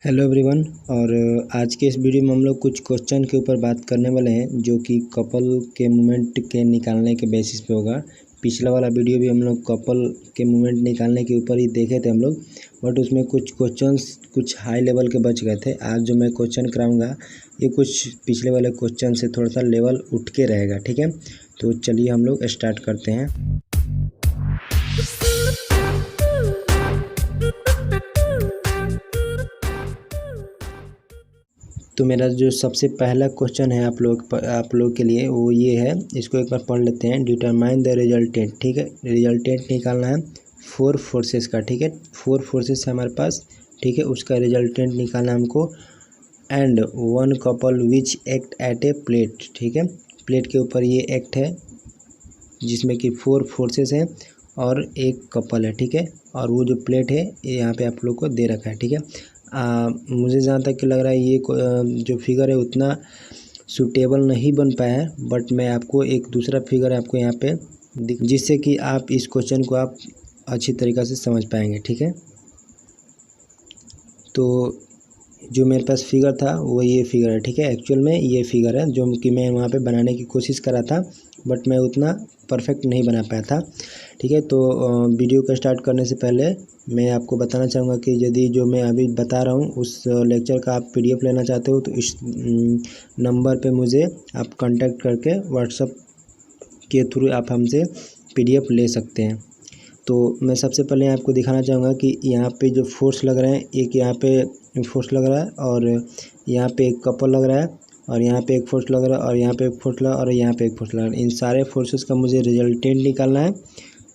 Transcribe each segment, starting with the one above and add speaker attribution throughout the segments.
Speaker 1: Hello everyone. और आज के इस वीडियो में हम लोग कुछ क्वेश्चन के ऊपर बात करने वाले हैं जो कि कपल के मूवमेंट के निकालने के बेसिस पे होगा। पिछला वाला वीडियो भी हम लोग कपल के मूवमेंट निकालने के ऊपर ही देखे थे हम लोग, बट उसमें कुछ क्वेश्चंस कुछ हाई लेवल के बच गए थे। आज जो मैं क्वेश्चन कराऊंगा ये कुछ पिछले वाले क्वेश्चन से थोड़ा सा लेवल उठ के रहेगा, ठीक है। तो चलिए हम लोग स्टार्ट करते हैं। तो मेरा जो सबसे पहला क्वेश्चन है आप लोग के लिए वो ये है, इसको एक बार पढ़ लेते हैं। डिटरमाइन द रिजल्टेंट, ठीक है। रिजल्टेंट निकालना है 4 फोर्सेस का, ठीक है। 4 फोर्सेस है हमारे पास, ठीक है। उसका रिजल्टेंट निकालना है हमको। And 1 couple which act at A plate, ठीक है। प्लेट के ऊपर ये एक्ट है जिसमें कि 4 फोर्सेस हैं और एक कपल है, ठीक है। और वो जो प्लेट है ये यहाँ पे आप लोग को दे रखा है, ठीक है। मुझे जहाँ तक कि लग रहा है ये जो फिगर है उतना सूटेबल नहीं बन पाया है, बट मैं आपको एक दूसरा फिगर आपको यहाँ पे जिससे कि आप इस क्वेश्चन को आप अच्छी तरीक़ा से समझ पाएंगे, ठीक है। तो जो मेरे पास फिगर था वो ये फिगर है, ठीक है। एक्चुअल में ये फिगर है जो कि मैं वहाँ पे बनाने की कोशिश करा था, बट मैं उतना परफेक्ट नहीं बना पाया था, ठीक है। तो वीडियो को स्टार्ट करने से पहले मैं आपको बताना चाहूँगा कि यदि जो मैं अभी बता रहा हूँ उस लेक्चर का आप PDF लेना चाहते हो तो इस नंबर पे मुझे आप कांटेक्ट करके व्हाट्सएप के थ्रू आप हमसे PDF ले सकते हैं। तो मैं सबसे पहले आपको दिखाना चाहूँगा कि यहाँ पे जो फोर्स लग रहे हैं, एक यहाँ पे फोर्स लग रहा है और यहाँ पे एक कपल लग रहा है और यहाँ पे एक फोर्स लग रहा है और यहाँ पे एक फोर्स लगा और यहाँ पे एक फोर्स लग रहा है। इन सारे फोर्सेस का मुझे रिजल्टेंट निकालना है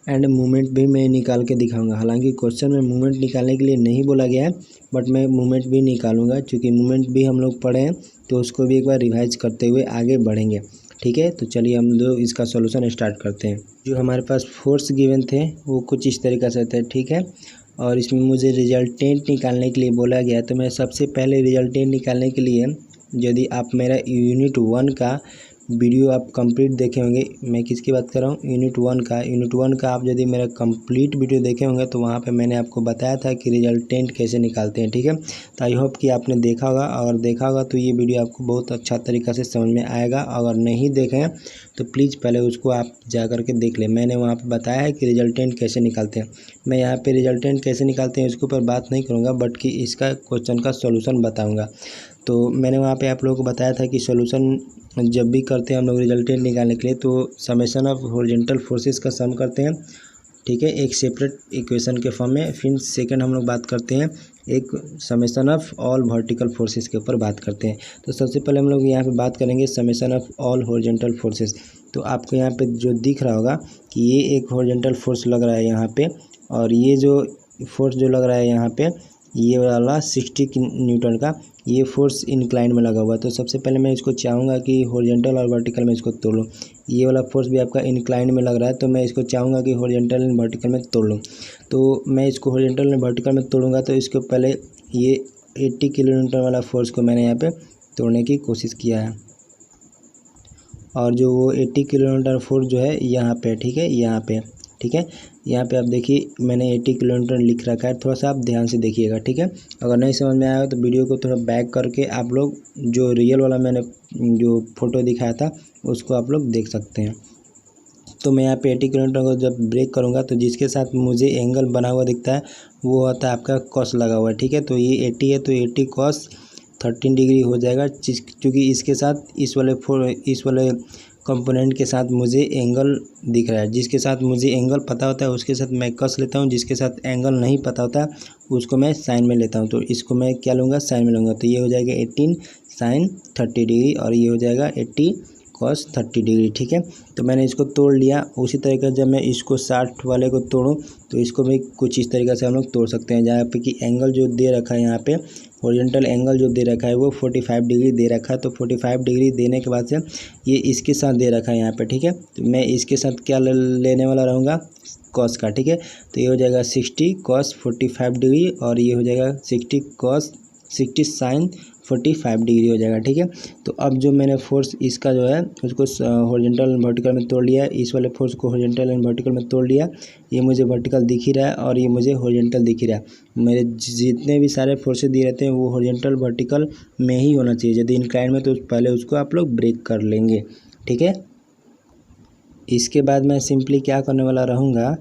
Speaker 1: एंड मूवमेंट भी मैं निकाल के दिखाऊंगा। हालांकि क्वेश्चन में मूवमेंट निकालने के लिए नहीं बोला गया है, बट मैं मूवमेंट भी निकालूंगा क्योंकि मूवमेंट भी हम लोग पढ़े हैं, तो उसको भी एक बार रिवाइज करते हुए आगे बढ़ेंगे, ठीक है। तो चलिए हम लोग इसका सॉल्यूशन स्टार्ट करते हैं। जो हमारे पास फोर्स गिवन थे वो कुछ इस तरीक़े से थे, ठीक है। और इसमें मुझे रिजल्टेंट निकालने के लिए बोला गया, तो मैं सबसे पहले रिजल्टेंट निकालने के लिए यदि आप मेरा यूनिट 1 का वीडियो आप कंप्लीट देखे होंगे, मैं किसकी बात कर रहा हूँ, यूनिट 1 का आप यदि मेरा कंप्लीट वीडियो देखे होंगे तो वहाँ पे मैंने आपको बताया था कि रिजल्टेंट कैसे निकालते हैं, ठीक है। तो आई होप कि आपने देखा होगा, अगर देखा होगा तो ये वीडियो आपको बहुत अच्छा तरीक़ा से समझ में आएगा। अगर नहीं देखे हैं तो प्लीज़ पहले उसको आप जा कर के देख लें। मैंने वहाँ पर बताया है कि रिजल्टेंट कैसे निकालते हैं। मैं यहाँ पर रिजल्टेंट कैसे निकालते हैं इसके ऊपर बात नहीं करूँगा, बट कि इसका क्वेश्चन का सोल्यूशन बताऊँगा। तो मैंने वहाँ पे आप लोगों को बताया था कि सॉल्यूशन जब भी करते हैं हम लोग रिजल्टेंट निकालने के लिए तो समेशन ऑफ हॉरिजॉन्टल फोर्सेस का सम करते हैं, ठीक है, एक सेपरेट इक्वेशन के फॉर्म में। फिर सेकंड हम लोग बात करते हैं एक summation of all vertical forces के ऊपर बात करते हैं। तो सबसे पहले हम लोग यहाँ पे बात करेंगे summation of all horizontal forces. तो आपको यहाँ पे जो दिख रहा होगा कि ये एक हॉरिजॉन्टल फोर्स लग रहा है यहाँ पे, और ये जो फोर्स जो लग रहा है यहाँ पे ये वाला 60 न्यूटन का ये फोर्स इंक्लाइन में लगा हुआ है। तो सबसे पहले मैं इसको चाहूँगा कि हॉरिजॉन्टल और वर्टिकल में इसको तोड़ लूँ। ये वाला फोर्स भी आपका इंक्लाइन में लग रहा है, तो मैं इसको चाहूँगा कि हॉरिजॉन्टल एंड वर्टिकल में तोड़ लूँ। तो मैं इसको हॉरिजॉन्टल एंड वर्टिकल में तोड़ूँगा तो इसके पहले ये 80 किलोमीटर वाला फोर्स को मैंने यहाँ पे तोड़ने की कोशिश किया है, और जो वो 80 किलोमीटर फोर्स जो है यहाँ पे, ठीक है, यहाँ पे, ठीक है। यहाँ पे आप देखिए मैंने 80 किलोमीटर लिख रखा है, थोड़ा सा आप ध्यान से देखिएगा, ठीक है। अगर नहीं समझ में आया तो वीडियो को थोड़ा बैक करके आप लोग जो रियल वाला मैंने जो फोटो दिखाया था उसको आप लोग देख सकते हैं। तो मैं यहाँ पे 80 किलोमीटर को जब ब्रेक करूँगा तो जिसके साथ मुझे एंगल बना हुआ दिखता है वो होता है आपका कॉस लगा हुआ है, ठीक है। तो ये 80 है तो 80 कॉस 13 डिग्री हो जाएगा, क्योंकि इसके साथ इस वाले कंपोनेंट के साथ मुझे एंगल दिख रहा है। जिसके साथ मुझे एंगल पता होता है उसके साथ मैं कस लेता हूँ, जिसके साथ एंगल नहीं पता होता उसको मैं साइन में लेता हूँ। तो इसको मैं क्या लूँगा, साइन में लूँगा। तो ये हो जाएगा 18 साइन 30 डिग्री और ये हो जाएगा 80 कॉस 30 डिग्री, ठीक है। तो मैंने इसको तोड़ लिया। उसी तरीके जब मैं इसको 60 वाले को तोड़ूँ तो इसको भी कुछ इस तरीके से हम लोग तोड़ सकते हैं, जहाँ पे कि एंगल जो दे रखा है यहाँ पे हॉरिजॉन्टल एंगल जो दे रखा है वो 45 डिग्री दे रखा है। तो 45 डिग्री देने के बाद से ये इसके साथ दे रखा है यहाँ पे, ठीक है। तो मैं इसके साथ क्या लेने वाला रहूँगा, कॉस का, ठीक है। तो ये हो जाएगा 60 कॉस 45 डिग्री और ये हो जाएगा 60 कॉस 60 साइन 45 डिग्री हो जाएगा। ठीक है, तो अब जो मैंने फोर्स इसका जो है उसको हॉरिजॉन्टल एंड वर्टिकल में तोड़ लिया है, इस वाले फोर्स को हॉरिजॉन्टल एंड वर्टिकल में तोड़ लिया। ये मुझे वर्टिकल दिख ही रहा है और ये मुझे हॉरिजॉन्टल दिख ही रहा है। मेरे जितने भी सारे फोर्सेस दिए रहते हैं वो हॉरिजॉन्टल वर्टिकल में ही होना चाहिए। यदि इंक्लाइन में तो पहले उसको आप लोग ब्रेक कर लेंगे। ठीक है, इसके बाद मैं सिंपली क्या करने वाला रहूँगा,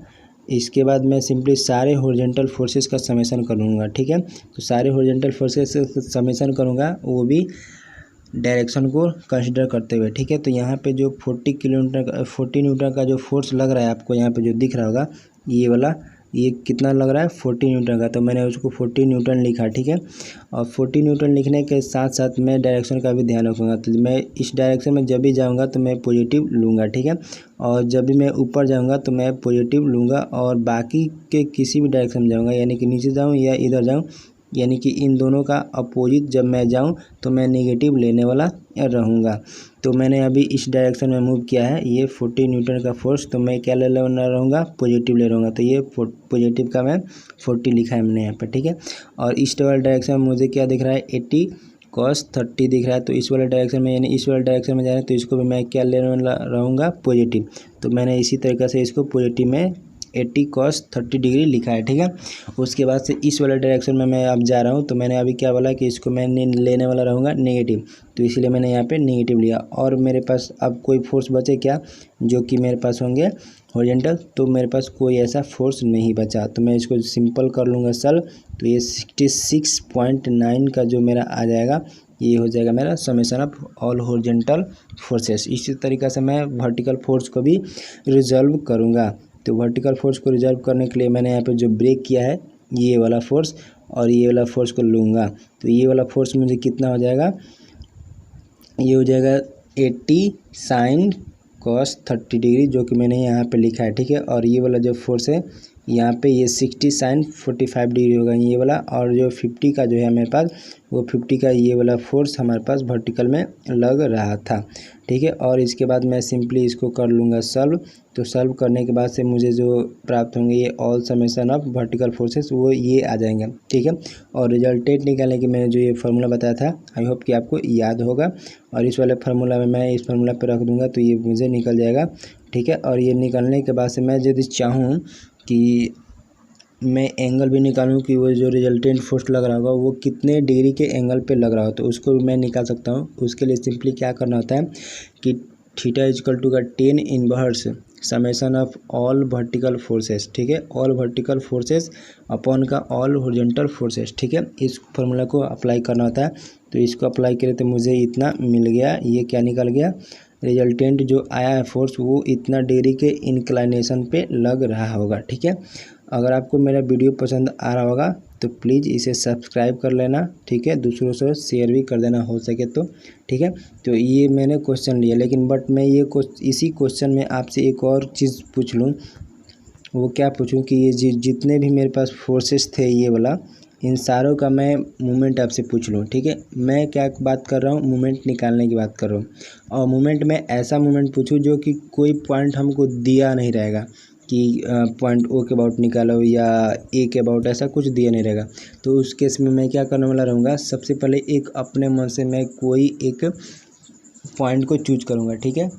Speaker 1: इसके बाद मैं सिंपली सारे हॉरिजॉन्टल फोर्सेस का समेशन करूँगा। ठीक है, तो सारे हॉरिजॉन्टल फोर्सेस का समेशन करूँगा, वो भी डायरेक्शन को कंसिडर करते हुए। ठीक है, तो यहाँ पे जो 40 न्यूटन का जो फोर्स लग रहा है आपको यहाँ पे जो दिख रहा होगा, ये वाला, ये कितना लग रहा है 40 न्यूटन का, तो मैंने उसको 40 न्यूटन लिखा। ठीक है, और 40 न्यूटन लिखने के साथ साथ मैं डायरेक्शन का भी ध्यान रखूँगा। तो मैं इस डायरेक्शन में जब भी जाऊँगा तो मैं पॉजिटिव लूँगा। ठीक है, और जब भी मैं ऊपर जाऊँगा तो मैं पॉजिटिव लूँगा, और बाकी के किसी भी डायरेक्शन में जाऊँगा, यानी कि नीचे जाऊँ या इधर जाऊँ, यानी कि इन दोनों का अपोजिट जब मैं जाऊं तो मैं नेगेटिव लेने वाला रहूँगा। तो मैंने अभी इस डायरेक्शन में मूव किया है, ये 40 न्यूटन का फोर्स, तो मैं क्या ले लेना रहूँगा, पॉजिटिव ले रहूँगा। तो ये पॉजिटिव का मैं 40 लिखा है मैंने यहाँ पर। ठीक है, और इस वाले डायरेक्शन में मुझे क्या दिख रहा है, 80 cos 30 दिख रहा है। तो इस वाले डायरेक्शन में, यानी इस वाले डायरेक्शन में जा रहे हैं, तो इसको भी मैं क्या लेने वाला रहूँगा, पॉजिटिव। तो मैंने इसी तरीके से इसको पॉजिटिव में 80 cos 30 डिग्री लिखा है। ठीक है, उसके बाद से इस वाले डायरेक्शन में मैं अब जा रहा हूँ, तो मैंने अभी क्या बोला कि इसको मैं लेने वाला रहूँगा नेगेटिव, तो इसलिए मैंने यहाँ पे नेगेटिव लिया। और मेरे पास अब कोई फोर्स बचे क्या, जो कि मेरे पास होंगे हॉरिजॉन्टल, तो मेरे पास कोई ऐसा फोर्स नहीं बचा, तो मैं इसको सिंपल कर लूँगा सॉल्व। तो ये 66.9 का जो मेरा आ जाएगा, ये हो जाएगा मेरा summation of all horizontal forces. इसी तरीक़े से मैं वर्टिकल फोर्स को भी रिजॉल्व करूँगा। तो वर्टिकल फोर्स को रिजॉल्व करने के लिए मैंने यहाँ पे जो ब्रेक किया है, ये वाला फोर्स और ये वाला फोर्स को लूँगा। तो ये वाला फोर्स मुझे कितना हो जाएगा, ये हो जाएगा 80 साइन cos 30 डिग्री, जो कि मैंने यहाँ पे लिखा है। ठीक है, और ये वाला जो फोर्स है यहाँ पे, ये 60 साइन 45 डिग्री होगा ये वाला, और जो 50 का जो है मेरे पास, वो 50 का ये वाला फोर्स हमारे पास वर्टिकल में लग रहा था। ठीक है, और इसके बाद मैं सिंपली इसको कर लूँगा सॉल्व। तो सॉल्व करने के बाद से मुझे जो प्राप्त होंगे, ये all summation of vertical forces, वो ये आ जाएंगे। ठीक है, और रिजल्टेंट निकालने की मैंने जो ये फार्मूला बताया था, आई होप कि आपको याद होगा, और इस वाले फार्मूला में मैं इस फार्मूला पे रख दूँगा, तो ये मुझे निकल जाएगा। ठीक है, और ये निकलने के बाद से मैं यदि चाहूँ कि मैं एंगल भी निकालूं कि वो जो रिजल्टेंट फोर्स लग रहा होगा वो कितने डिग्री के एंगल पे लग रहा हो, तो उसको भी मैं निकाल सकता हूँ। उसके लिए सिंपली क्या करना होता है कि थीटा इक्वल टू का 10 inverse summation of all vertical forces. ठीक है, ऑल वर्टिकल फोर्सेस अपॉन का ऑल हॉरिजॉन्टल फोर्सेस। ठीक है, इस फार्मूला को अप्लाई करना होता है। तो इसको अप्लाई करें तो मुझे इतना मिल गया, ये क्या निकल गया, रिजल्टेंट जो आया है फोर्स वो इतना डिग्री के इंक्लाइनेशन पे लग रहा होगा। ठीक है, अगर आपको मेरा वीडियो पसंद आ रहा होगा तो प्लीज़ इसे सब्सक्राइब कर लेना। ठीक है, दूसरों से शेयर भी कर देना हो सके तो। ठीक है, तो ये मैंने क्वेश्चन लिया, लेकिन बट मैं ये इसी क्वेश्चन में आपसे एक और चीज़ पूछ लूँ, वो क्या पूछूं कि ये जितने भी मेरे पास फोर्सेस थे ये वाला, इन सारों का मैं मूवमेंट आपसे पूछ लूँ। ठीक है, मैं क्या बात कर रहा हूँ, मूवमेंट निकालने की बात कर रहा हूँ, और मूवमेंट में ऐसा मूवमेंट पूछूँ जो कि कोई पॉइंट हमको दिया नहीं रहेगा कि पॉइंट ओ के अबाउट निकालो या ए के अबाउट, ऐसा कुछ दिया नहीं रहेगा। तो उस केस में मैं क्या करने वाला रहूँगा, सबसे पहले एक अपने मन से मैं कोई एक पॉइंट को चूज करूँगा। ठीक है,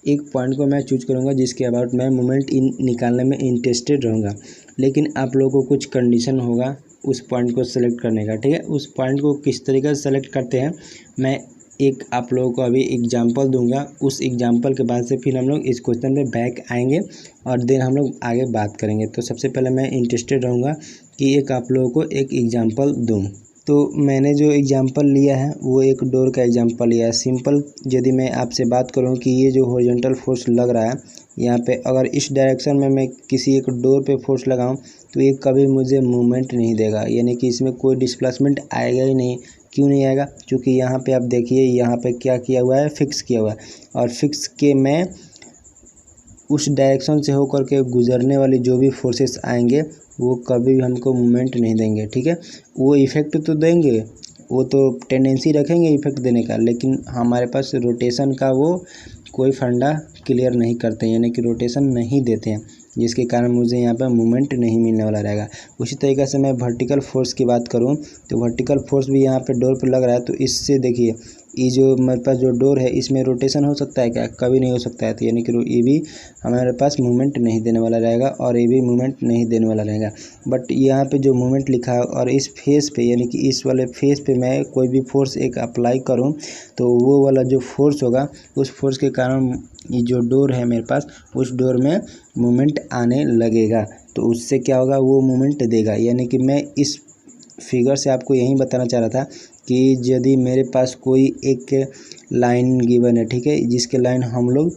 Speaker 1: एक पॉइंट को मैं चूज करूँगा जिसके अबाउट मैं मूवमेंट निकालने में इंटरेस्टेड रहूँगा, लेकिन आप लोगों को कुछ कंडीशन होगा उस पॉइंट को सेलेक्ट करने का। ठीक है, उस पॉइंट को किस तरीके से सेलेक्ट करते हैं, मैं एक आप लोगों को अभी एग्जांपल दूंगा। उस एग्जांपल के बाद से फिर हम लोग इस क्वेश्चन पे बैक आएंगे और देन हम लोग आगे बात करेंगे। तो सबसे पहले मैं इंटरेस्टेड रहूँगा कि एक आप लोगों को एक एग्जांपल दूं। तो मैंने जो एग्जांपल लिया है वो एक डोर का एग्जांपल लिया है। सिंपल यदि मैं आपसे बात करूं कि ये जो हॉरिजॉन्टल फोर्स लग रहा है यहाँ पे, अगर इस डायरेक्शन में मैं किसी एक डोर पे फोर्स लगाऊं तो ये कभी मुझे मूवमेंट नहीं देगा, यानी कि इसमें कोई डिस्प्लेसमेंट आएगा ही नहीं। क्यों नहीं आएगा, क्योंकि यहाँ पे आप देखिए यहाँ पे क्या किया हुआ है, फिक्स किया हुआ है, और फिक्स के मैं उस डायरेक्शन से होकर के गुजरने वाली जो भी फोर्सेस आएंगे वो कभी भी हमको मूवमेंट नहीं देंगे। ठीक है, वो इफ़ेक्ट तो देंगे, वो तो टेंडेंसी रखेंगे इफ़ेक्ट देने का, लेकिन हमारे पास रोटेशन का वो कोई फंडा क्लियर नहीं करते हैं, यानी कि रोटेशन नहीं देते हैं। जिसके कारण मुझे यहाँ पे मूवमेंट नहीं मिलने वाला रहेगा। उसी तरीके से मैं वर्टिकल फोर्स की बात करूँ तो वर्टिकल फोर्स भी यहाँ पे डोर पे लग रहा है, तो इससे देखिए ये जो मेरे पास जो डोर है इसमें रोटेशन हो सकता है क्या? कभी नहीं हो सकता है। तो यानी कि ये भी हमारे पास मूवमेंट नहीं देने वाला रहेगा और ये भी मूवमेंट नहीं देने वाला रहेगा। बट यहाँ पे जो मूवमेंट लिखा है और इस फेस पे यानी कि इस वाले फेस पे मैं कोई भी फोर्स एक अप्लाई करूँ तो वो वाला जो फोर्स होगा उस फोर्स के कारण ये जो डोर है मेरे पास उस डोर में मूवमेंट आने लगेगा। तो उससे क्या होगा, वो मूवमेंट देगा। यानी कि मैं इस फिगर से आपको यही बताना चाह रहा था कि यदि मेरे पास कोई एक लाइन गिवन है, ठीक है, जिसके लाइन हम लोग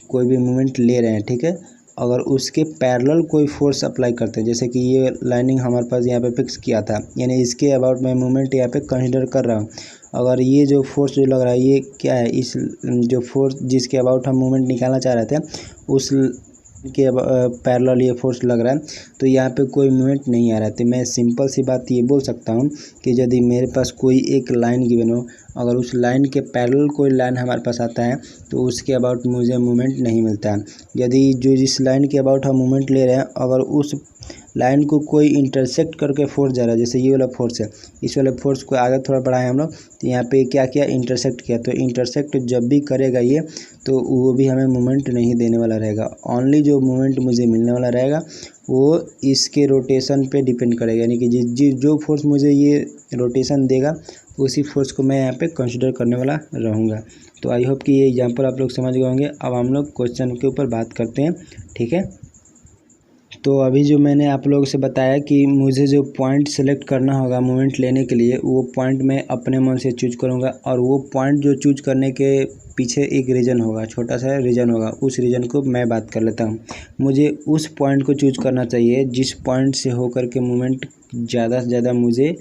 Speaker 1: कोई भी मूवमेंट ले रहे हैं, ठीक है, अगर उसके पैरेलल कोई फोर्स अप्लाई करते हैं, जैसे कि ये लाइनिंग हमारे पास यहाँ पे फिक्स किया था, यानी इसके अबाउट मैं मूवमेंट यहाँ पे कंसीडर कर रहा हूँ। अगर ये जो फोर्स जो लग रहा है ये क्या है, इस जो फोर्स जिसके अबाउट हम मूवमेंट निकालना चाह रहे थे उस के पैरेलल ये फोर्स लग रहा है, तो यहाँ पे कोई मूवमेंट नहीं आ रहा है। तो मैं सिंपल सी बात ये बोल सकता हूँ कि यदि मेरे पास कोई एक लाइन गिवन हो, अगर उस लाइन के पैरेलल कोई लाइन हमारे पास आता है तो उसके अबाउट मुझे मूवमेंट नहीं मिलता है। यदि जो जिस लाइन के अबाउट हम मूवमेंट ले रहे हैं अगर उस लाइन को कोई इंटरसेक्ट करके फोर्स जा रहा है, जैसे ये वाला फोर्स है, इस वाले फोर्स को आगे थोड़ा बढ़ाएं हम लोग, तो यहाँ पे क्या किया, इंटरसेक्ट किया। तो इंटरसेक्ट जब भी करेगा ये तो वो भी हमें मूवमेंट नहीं देने वाला रहेगा। ओनली जो मूवमेंट मुझे मिलने वाला रहेगा वो इसके रोटेशन पे डिपेंड करेगा। यानी कि जो फोर्स मुझे ये रोटेशन देगा उसी फोर्स को मैं यहाँ पे कंसिडर करने वाला रहूँगा। तो आई होप कि ये एग्जांपल आप लोग समझ गए होंगे। अब हम लोग क्वेश्चन के ऊपर बात करते हैं, ठीक है। तो अभी जो मैंने आप लोगों से बताया कि मुझे जो पॉइंट सेलेक्ट करना होगा मूवमेंट लेने के लिए, वो पॉइंट मैं अपने मन से चूज करूँगा और वो पॉइंट जो चूज करने के पीछे एक रीज़न होगा, छोटा सा रीज़न होगा, उस रीज़न को मैं बात कर लेता हूँ। मुझे उस पॉइंट को चूज करना चाहिए जिस पॉइंट से होकर के मूवमेंट ज़्यादा से ज़्यादा मुझे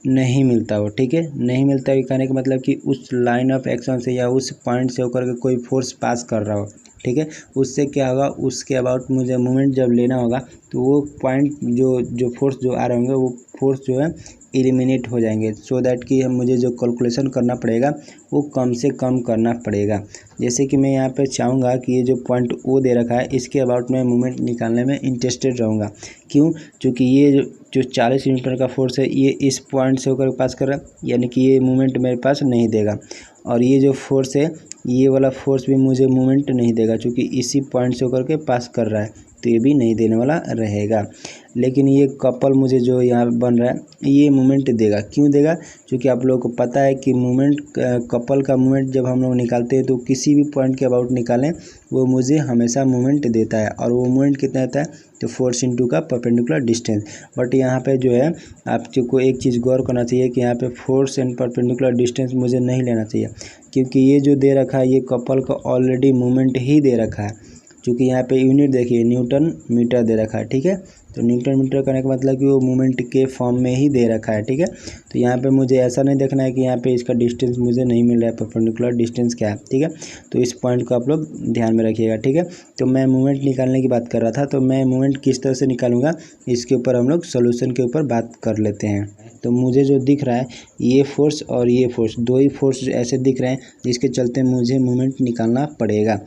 Speaker 1: नहीं मिलता हो, ठीक है। नहीं मिलता है कहने का मतलब कि उस लाइन ऑफ एक्शन से या उस पॉइंट से होकर के कोई फोर्स पास कर रहा हो, ठीक है। उससे क्या होगा, उसके अबाउट मुझे मूवमेंट जब लेना होगा तो वो पॉइंट जो फोर्स जो आ रहे होंगे वो फोर्स जो है एलिमिनेट हो जाएंगे, सो दैट कि मुझे जो कैलकुलेशन करना पड़ेगा वो कम से कम करना पड़ेगा। जैसे कि मैं यहाँ पे चाहूँगा कि ये जो पॉइंट ओ दे रखा है इसके अबाउट मैं मूवमेंट निकालने में इंटरेस्टेड रहूँगा। क्यों? क्योंकि ये जो 40 न्यूटन का फोर्स है ये इस पॉइंट से होकर पास कर रहा है, यानी कि ये मूवमेंट मेरे पास नहीं देगा। और ये जो फोर्स है ये वाला फोर्स भी मुझे मूवमेंट नहीं देगा, क्योंकि इसी पॉइंट से होकर के पास कर रहा है, तो ये भी नहीं देने वाला रहेगा। लेकिन ये कपल मुझे जो यहाँ बन रहा है ये मूवमेंट देगा। क्यों देगा? क्योंकि आप लोगों को पता है कि मूवमेंट कपल का मूवमेंट जब हम लोग निकालते हैं तो किसी भी पॉइंट के अबाउट निकालें वो मुझे हमेशा मूवमेंट देता है। और वो मूवमेंट कितना देता है? तो फोर्स इंटू का परपेंडिकुलर डिस्टेंस। बट यहाँ पे जो है आपको एक चीज़ गौर करना चाहिए कि यहाँ पे फोर्स एंड परपेंडिकुलर डिस्टेंस मुझे नहीं लेना चाहिए, क्योंकि ये जो दे रखा है ये कपल का ऑलरेडी मूवमेंट ही दे रखा है। क्योंकि यहाँ पे यूनिट देखिए न्यूटन मीटर दे रखा है, ठीक है। तो न्यूटन मीटर करने का मतलब कि वो मूवमेंट के फॉर्म में ही दे रखा है, ठीक है। तो यहाँ पे मुझे ऐसा नहीं देखना है कि यहाँ पे इसका डिस्टेंस मुझे नहीं मिल रहा है, परपेंडिकुलर डिस्टेंस क्या है, ठीक है। तो इस पॉइंट को आप लोग ध्यान में रखिएगा, ठीक है। तो मैं मूवमेंट निकालने की बात कर रहा था, तो मैं मूवमेंट किस तरह से निकालूंगा इसके ऊपर हम लोग सोल्यूशन के ऊपर बात कर लेते हैं। तो मुझे जो दिख रहा है ये फोर्स और ये फोर्स, दो ही फोर्स ऐसे दिख रहे हैं जिसके चलते मुझे मूवमेंट निकालना पड़ेगा,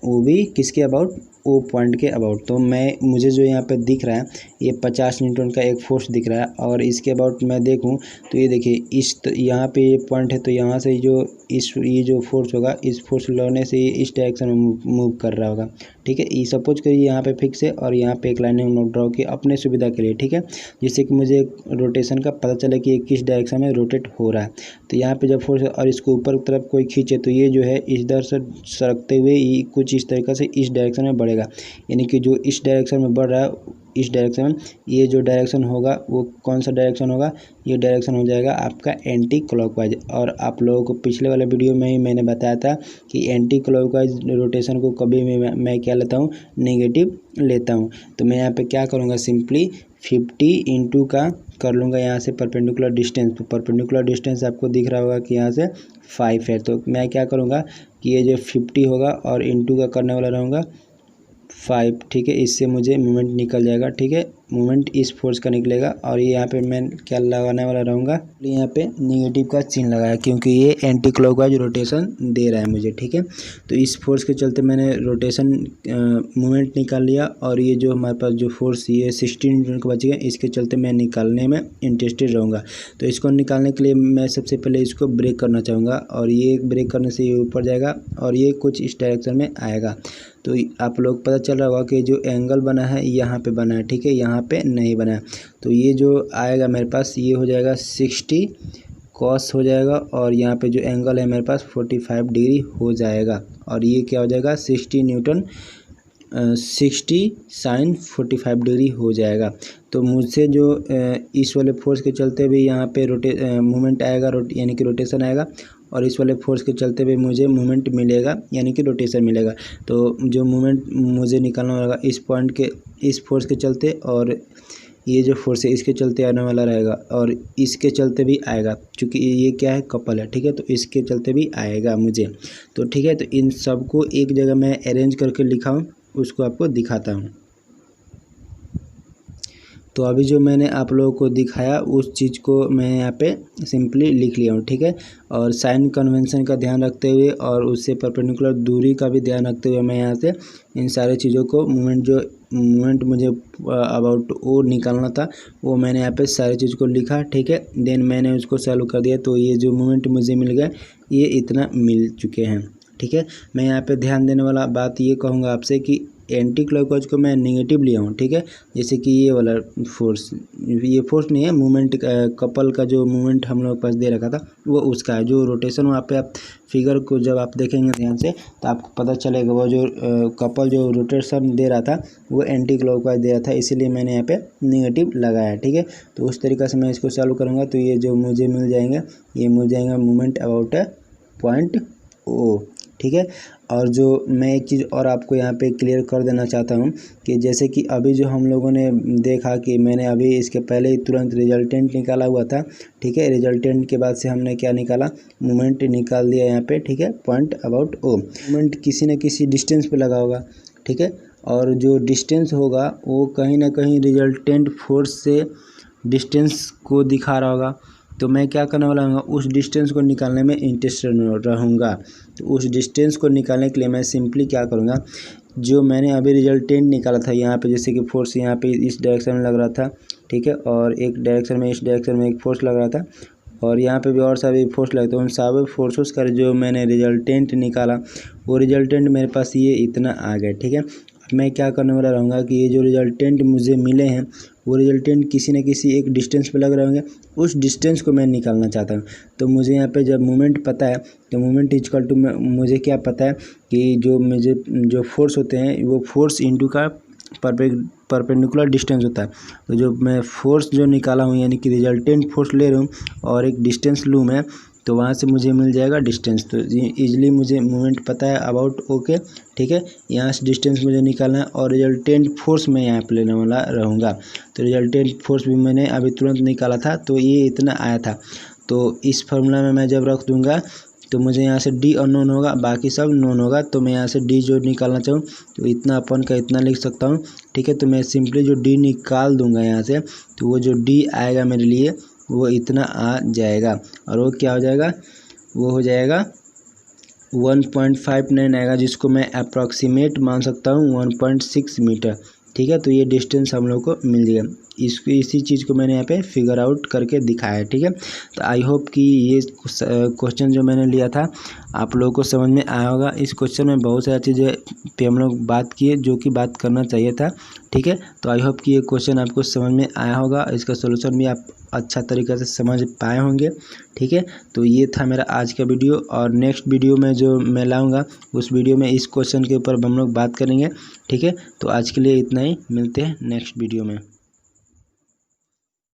Speaker 1: वो भी किसके अबाउट? ओ पॉइंट के अबाउट। तो मुझे जो यहाँ पे दिख रहा है ये 50 न्यूटन का एक फोर्स दिख रहा है, और इसके अबाउट मैं देखूँ तो ये देखिए यहाँ पे ये पॉइंट है, तो यहाँ से ये जो फोर्स होगा इस फोर्स लगने से ये इस डायरेक्शन में मूव कर रहा होगा, ठीक है। ये सपोज करिए यहाँ पे फिक्स है और यहाँ पे एक लाइन हम लोग ड्रॉ की अपने सुविधा के लिए, ठीक है, जिससे कि मुझे रोटेशन का पता चले कि ये किस डायरेक्शन में रोटेट हो रहा है। तो यहाँ पे जब फोर्स और इसको ऊपर की तरफ कोई खींचे तो ये जो है इस दर से सरकते हुए ये कुछ इस तरीके से इस डायरेक्शन में बढ़ेगा, यानी कि जो इस डायरेक्शन में बढ़ रहा है इस डायरेक्शन में, ये जो डायरेक्शन होगा वो कौन सा डायरेक्शन होगा? ये डायरेक्शन हो जाएगा आपका एंटी क्लॉकवाइज। और आप लोगों को पिछले वाले वीडियो में ही मैंने बताया था कि एंटी क्लॉकवाइज रोटेशन को कभी भी मैं क्या लेता हूँ? नेगेटिव लेता हूँ। तो मैं यहाँ पे क्या करूँगा? सिंपली 50 इंटू का कर लूँगा यहाँ से परपेंडिकुलर डिस्टेंस। तो परपेंडिकुलर डिस्टेंस आपको दिख रहा होगा कि यहाँ से 5 है, तो मैं क्या करूँगा कि ये जो 50 होगा और इंटू का करने वाला रहूँगा 5, ठीक है, इससे मुझे मोमेंट निकल जाएगा, ठीक है, मोमेंट इस फोर्स का निकलेगा। और ये यहाँ पे मैं क्या लगाने वाला रहूँगा, यहाँ पे नेगेटिव का चिन्ह लगाया क्योंकि ये एंटी क्लॉकवाइज रोटेशन दे रहा है मुझे, ठीक है। तो इस फोर्स के चलते मैंने रोटेशन मोमेंट निकाल लिया। और ये जो हमारे पास जो फोर्स ये 16 न्यूटन का बच गया, इसके चलते मैं निकालने में इंटरेस्टेड रहूँगा। तो इसको निकालने के लिए मैं सबसे पहले इसको ब्रेक करना चाहूँगा, और ये ब्रेक करने से ये ऊपर जाएगा और ये कुछ इस डायरेक्शन में आएगा। तो आप लोग पता चल रहा होगा कि जो एंगल बना है यहाँ पे बना है, ठीक है, यहाँ पे नहीं बना है। तो ये जो आएगा मेरे पास ये हो जाएगा 60 कॉस हो जाएगा, और यहाँ पे जो एंगल है मेरे पास 45 डिग्री हो जाएगा। और ये क्या हो जाएगा 60 न्यूटन 60 साइन 45 डिग्री हो जाएगा। तो मुझसे जो इस वाले फोर्स के चलते भी यहाँ पे मोमेंट आएगा, यानी कि रोटेशन आएगा, और इस वाले फोर्स के चलते भी मुझे मोमेंट मिलेगा, यानी कि रोटेशन मिलेगा। तो जो मोमेंट मुझे निकालना होगा इस पॉइंट के, इस फोर्स के चलते, और ये जो फोर्स है इसके चलते आने वाला रहेगा, और इसके चलते भी आएगा क्योंकि ये क्या है, कपल है, ठीक है। तो इसके चलते भी आएगा मुझे। तो ठीक है, तो इन सबको एक जगह मैं अरेंज करके लिखा हूँ, उसको आपको दिखाता हूँ। तो अभी जो मैंने आप लोगों को दिखाया उस चीज़ को मैं यहाँ पे सिंपली लिख लिया हूँ, ठीक है। और साइन कन्वेंशन का ध्यान रखते हुए और उससे परपेंडिकुलर दूरी का भी ध्यान रखते हुए मैं यहाँ से इन सारे चीज़ों को मोमेंट मुझे अबाउट ओ निकालना था, वो मैंने यहाँ पे सारी चीज़ को लिखा, ठीक है। देन मैंने उसको सॉल्व कर दिया, तो ये जो मोमेंट मुझे मिल गया ये इतना मिल चुके हैं, ठीक है। मैं यहाँ पे ध्यान देने वाला बात ये कहूँगा आपसे कि एंटी क्लॉकवाइज को मैं नेगेटिव लिया हूँ, ठीक है। जैसे कि ये वाला फोर्स, ये फोर्स नहीं है, मूवमेंट कपल का जो मूवमेंट हम लोग पास दे रखा था वो उसका है। जो रोटेशन वहाँ पे आप फिगर को जब आप देखेंगे ध्यान से तो आपको पता चलेगा वो जो कपल जो रोटेशन दे रहा था वो एंटी क्लॉकवाइज दे रहा था, इसीलिए मैंने यहाँ पे नेगेटिव लगाया, ठीक है। तो उस तरीक़े से मैं इसको सॉल्व करूँगा। तो ये जो मुझे मिल जाएंगे, ये मिल जाएगा मूवमेंट अबाउट पॉइंट ओ, ठीक है। और जो मैं एक चीज़ और आपको यहाँ पे क्लियर कर देना चाहता हूँ कि जैसे कि अभी जो हम लोगों ने देखा कि मैंने अभी इसके पहले ही तुरंत रिजल्टेंट निकाला हुआ था, ठीक है। रिजल्टेंट के बाद से हमने क्या निकाला, मोमेंट निकाल दिया यहाँ पे, ठीक है, पॉइंट अबाउट ओ। मोमेंट किसी न किसी डिस्टेंस पे लगा होगा, ठीक है, और जो डिस्टेंस होगा वो कहीं ना कहीं रिजल्टेंट फोर्स से डिस्टेंस को दिखा रहा होगा। तो मैं क्या करने वाला हूँ, उस डिस्टेंस को निकालने में इंटरेस्टेड रहूँगा। तो उस डिस्टेंस को निकालने के लिए मैं सिंपली क्या करूँगा, जो मैंने अभी रिजल्टेंट निकाला था यहाँ पे, जैसे कि फोर्स यहाँ पे इस डायरेक्शन में लग रहा था, ठीक है, और एक डायरेक्शन में इस डायरेक्शन में एक फोर्स लग रहा था, और यहाँ पे भी और सारे फोर्स लगते हैं। उन सारे फोर्सेस का जो मैंने रिजल्टेंट निकाला वो रिजल्टेंट मेरे पास ये इतना आ गया, ठीक है। मैं क्या करने वाला रहूँगा कि ये जो रिजल्टेंट मुझे मिले हैं वो रिजल्टेंट किसी न किसी एक डिस्टेंस पे लग रहे होंगे, उस डिस्टेंस को मैं निकालना चाहता हूँ। तो मुझे यहाँ पे जब मोमेंट पता है तो मोमेंट इक्वल टू मुझे क्या पता है कि जो मुझे जो फोर्स होते हैं वो फोर्स इंटू का परपेंडिकुलर डिस्टेंस होता है। तो जो मैं फोर्स जो निकाला हूँ यानी कि रिजल्टेंट फोर्स ले रहा हूँ और एक डिस्टेंस लूँ मैं, तो वहाँ से मुझे मिल जाएगा डिस्टेंस। तो इजीली मुझे मोमेंट पता है अबाउट ओके, ठीक है। यहाँ से डिस्टेंस मुझे निकालना है और रिजल्टेंट फोर्स मैं यहाँ पे लेने वाला रहूँगा। तो रिजल्टेंट फोर्स भी मैंने अभी तुरंत निकाला था, तो ये इतना आया था। तो इस फार्मूला में मैं जब रख दूँगा तो मुझे यहाँ से डी अननोन होगा, बाकी सब नोन होगा। तो मैं यहाँ से डी जो निकालना चाहूँ तो इतना अपन का इतना लिख सकता हूँ, ठीक है। तो मैं सिंपली जो डी निकाल दूँगा यहाँ से, तो वो जो डी आएगा मेरे लिए वो इतना आ जाएगा, और वो क्या हो जाएगा, वो हो जाएगा 1.59 आएगा, जिसको मैं अप्रॉक्सीमेट मान सकता हूँ 1.6 मीटर, ठीक है। तो ये डिस्टेंस हम लोग को मिल जाएगा। इसी चीज़ को मैंने यहाँ पे फिगर आउट करके दिखाया है, ठीक है। तो आई होप कि ये क्वेश्चन जो मैंने लिया था आप लोगों को समझ में आया होगा। इस क्वेश्चन में बहुत सारी चीज़ें पे हम लोग बात किए जो कि बात करना चाहिए था, ठीक है। तो आई होप कि ये क्वेश्चन आपको समझ में आया होगा, इसका सोल्यूशन भी आप अच्छा तरीक़े से समझ पाए होंगे, ठीक है। तो ये था मेरा आज का वीडियो, और नेक्स्ट वीडियो में जो मैं लाऊंगा उस वीडियो में इस क्वेश्चन के ऊपर हम लोग बात करेंगे, ठीक है। तो आज के लिए इतना ही, मिलते हैं नेक्स्ट वीडियो में।